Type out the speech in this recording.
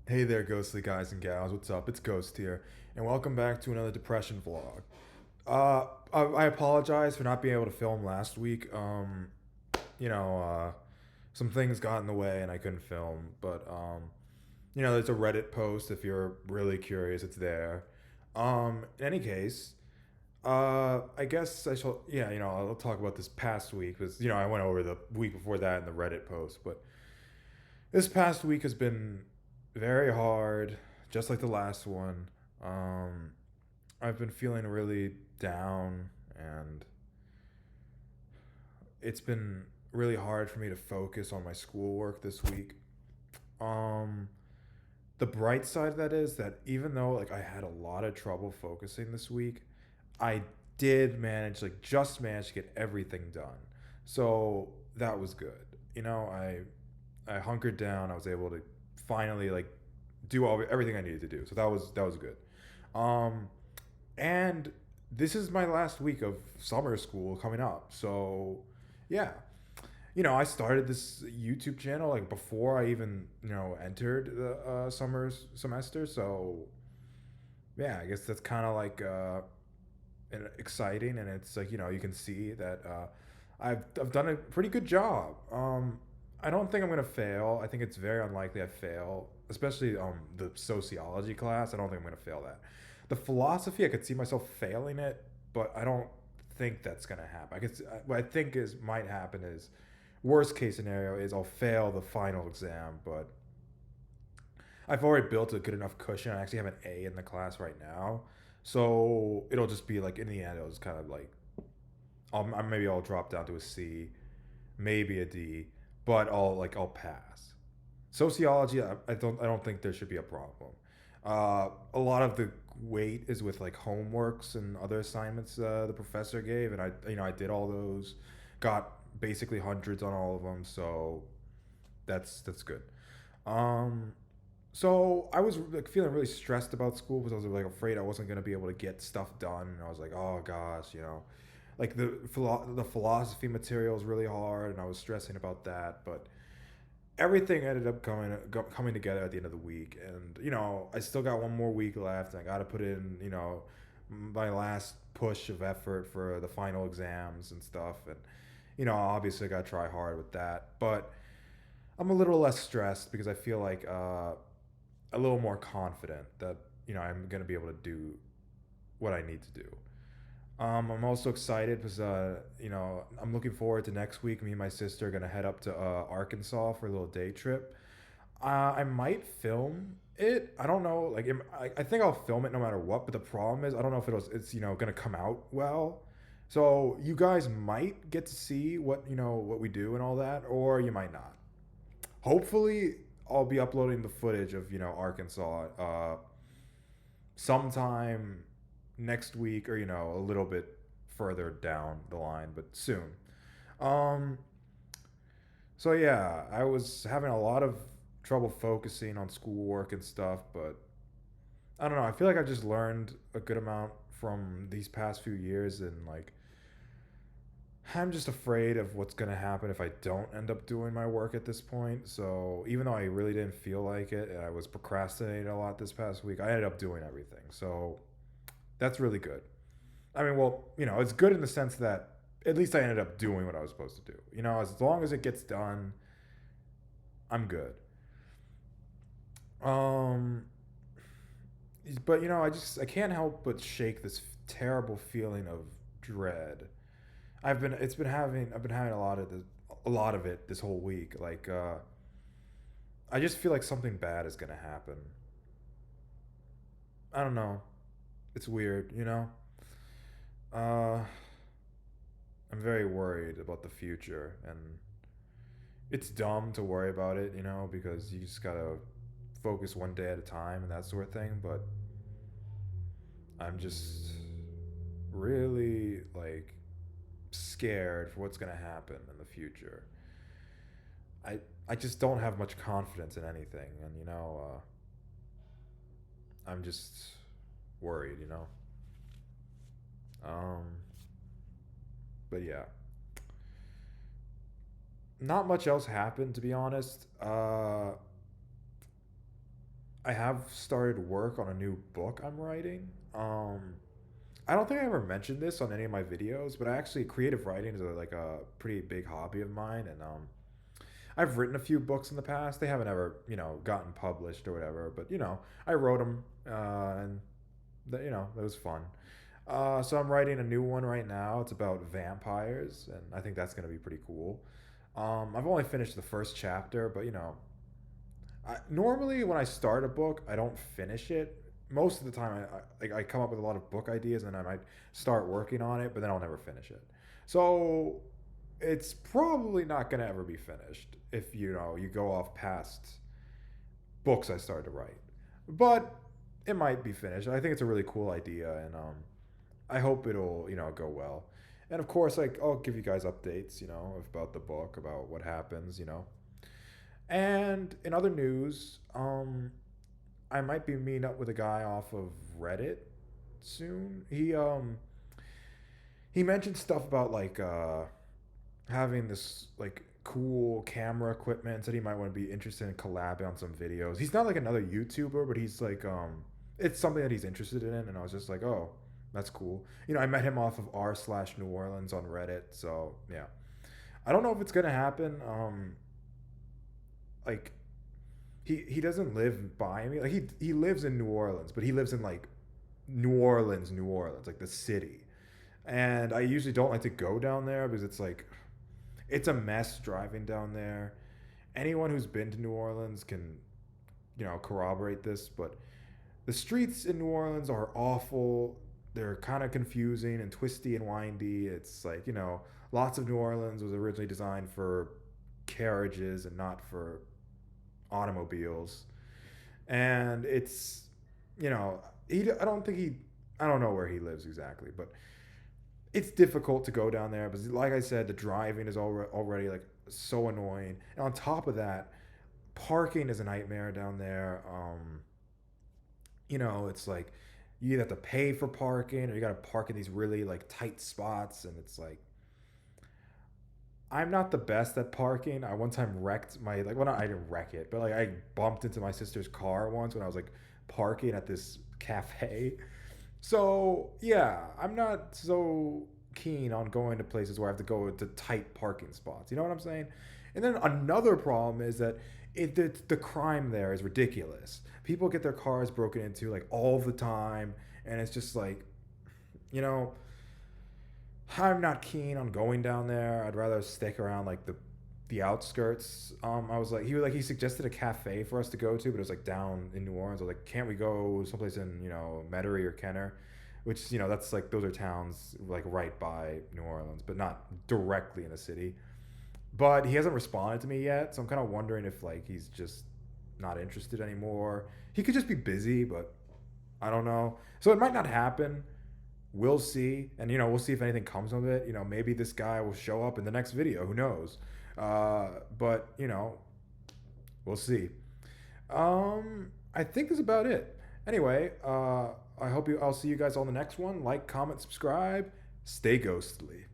Hey there, ghostly guys and gals. What's up? It's Ghost here, and welcome back to another depression vlog. I apologize for not being able to film last week. You know, some things got in the way and I couldn't film. But there's a Reddit post if you're really curious. It's there. In any case, I guess I shall. Yeah, I'll talk about this past week because I went over the week before that in the Reddit post, but this past week has been very hard, just like the last one. Um, I've been feeling really down, and it's been really hard for me to focus on my schoolwork this week. Um, the bright side of that is that even though I had a lot of trouble focusing this week, I did manage, just manage to get everything done. So that was good. I hunkered down. I was able to finally do everything I needed to do. So that was good. Um, and this is my last week of summer school coming up. So yeah, I started this YouTube channel before I even entered the summer semester. So yeah, I guess that's kind of exciting, and it's you can see that I've done a pretty good job. I don't think I'm gonna fail. I think it's very unlikely I fail, especially the sociology class. I don't think I'm gonna fail that. The philosophy, I could see myself failing it, but I don't think that's gonna happen. What I think is might happen is worst case scenario is I'll fail the final exam, but I've already built a good enough cushion. I actually have an A in the class right now, so it'll just be in the end, it'll just kind of maybe I'll drop down to a C, maybe a D, but I'll pass. Sociology, I don't think there should be a problem. A lot of the weight is with homeworks and other assignments the professor gave, and I did all those, got basically hundreds on all of them, so that's good. Um, so I was feeling really stressed about school because I was afraid I wasn't gonna be able to get stuff done, and I was like, oh gosh, the philosophy material is really hard, and I was stressing about that. But everything ended up coming together at the end of the week, and I still got one more week left, and I got to put in my last push of effort for the final exams and stuff, and obviously I got to try hard with that, but I'm a little less stressed because I feel a little more confident that I'm gonna be able to do what I need to do. I'm also excited because I'm looking forward to next week. Me and my sister are gonna head up to Arkansas for a little day trip. I might film it. I don't know. I think I'll film it no matter what. But the problem is I don't know if it's gonna come out well. So you guys might get to see what we do and all that, or you might not. Hopefully, I'll be uploading the footage of Arkansas sometime next week, or a little bit further down the line, but soon. Um, so yeah, I was having a lot of trouble focusing on schoolwork and stuff, but I don't know. I feel like I've just learned a good amount from these past few years, and I'm just afraid of what's gonna happen if I don't end up doing my work at this point. So even though I really didn't feel like it, and I was procrastinating a lot this past week, I ended up doing everything. So that's really good. I mean, well, it's good in the sense that at least I ended up doing what I was supposed to do. As long as it gets done, I'm good. Um, but I can't help but shake this terrible feeling of dread. I've been having a lot of it this whole week. I just feel like something bad is gonna happen. I don't know. It's weird. Uh, I'm very worried about the future, and it's dumb to worry about it, because you just gotta focus one day at a time and that sort of thing. But I'm just really scared for what's gonna happen in the future. I I just don't have much confidence in anything, and I'm just worried. Um, but yeah, not much else happened to be honest. I have started work on a new book I'm writing. Um, I don't think I ever mentioned this on any of my videos, but I actually creative writing is like a pretty big hobby of mine, and I've written a few books in the past. They haven't ever, gotten published or whatever, but I wrote them, and that was fun. So I'm writing a new one right now. It's about vampires, and I think that's gonna be pretty cool. I've only finished the first chapter, but normally when I start a book, I don't finish it. Most of the time, I come up with a lot of book ideas, and I might start working on it, but then I'll never finish it. So it's probably not gonna ever be finished if you go off past books I started to write. But it might be finished. I think it's a really cool idea, and I hope it'll go well. And of course, like I'll give you guys updates, about the book, about what happens. And in other news, I might be meeting up with a guy off of Reddit soon. He mentioned stuff about like having this like cool camera equipment. Said he might want to be interested in collabing on some videos. He's not like another YouTuber, but he's like it's something that he's interested in, and I was just like, oh, that's cool. I met him off of r/New Orleans on Reddit, so yeah. I don't know if it's gonna happen. Like he doesn't live by me. Like he lives in New Orleans, but he lives in like New Orleans, like the city. And I usually don't like to go down there because it's a mess driving down there. Anyone who's been to New Orleans can, corroborate this, but the streets in New Orleans are awful. They're kind of confusing and twisty and windy. It's like, lots of New Orleans was originally designed for carriages and not for automobiles. And it's, I don't think I don't know where he lives exactly, but it's difficult to go down there. But like I said, the driving is already like so annoying. And on top of that, parking is a nightmare down there. It's like you either have to pay for parking or you got to park in these really like tight spots, and it's like I'm not the best at parking. I one time wrecked my like well, not, I didn't wreck it, but like I bumped into my sister's car once when I was like parking at this cafe. So yeah, I'm not so keen on going to places where I have to go to tight parking spots. You know what I'm saying? And then another problem is that the crime there is ridiculous. People get their cars broken into like all the time, and it's just like, you know, I'm not keen on going down there. I'd rather stick around like the outskirts. I was like he suggested a cafe for us to go to, but it was like down in New Orleans. I was like, can't we go someplace in Metairie or Kenner, which that's like those are towns like right by New Orleans, but not directly in the city. But he hasn't responded to me yet, so I'm kind of wondering if like he's just not interested anymore. He could just be busy, but I don't know. So it might not happen. We'll see, and we'll see if anything comes of it. Maybe this guy will show up in the next video. Who knows? But we'll see. I think that's about it. Anyway, I'll see you guys on the next one. Like, comment, subscribe. Stay ghostly.